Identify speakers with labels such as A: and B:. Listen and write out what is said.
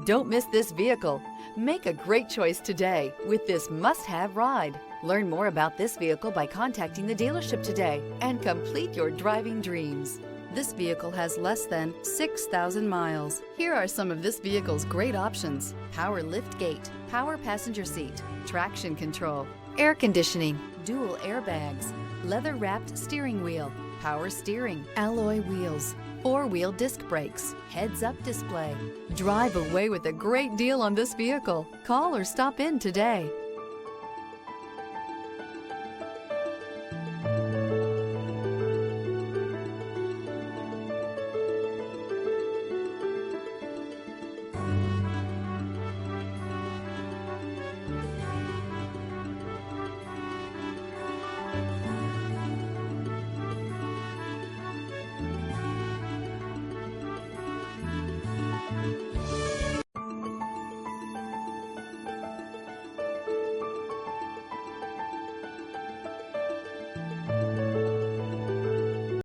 A: Don't miss this vehicle. Make a great choice today with this must-have ride. Learn more about this vehicle by contacting the dealership today and complete your driving dreams. This vehicle has less than 6,000 miles. Here are some of this vehicle's great options: power lift gate, power passenger seat, traction control, air conditioning, dual airbags, leather-wrapped steering wheel, power steering, alloy wheels, four-wheel disc brakes, heads-up display. Drive away with a great deal on this vehicle. Call or stop in today.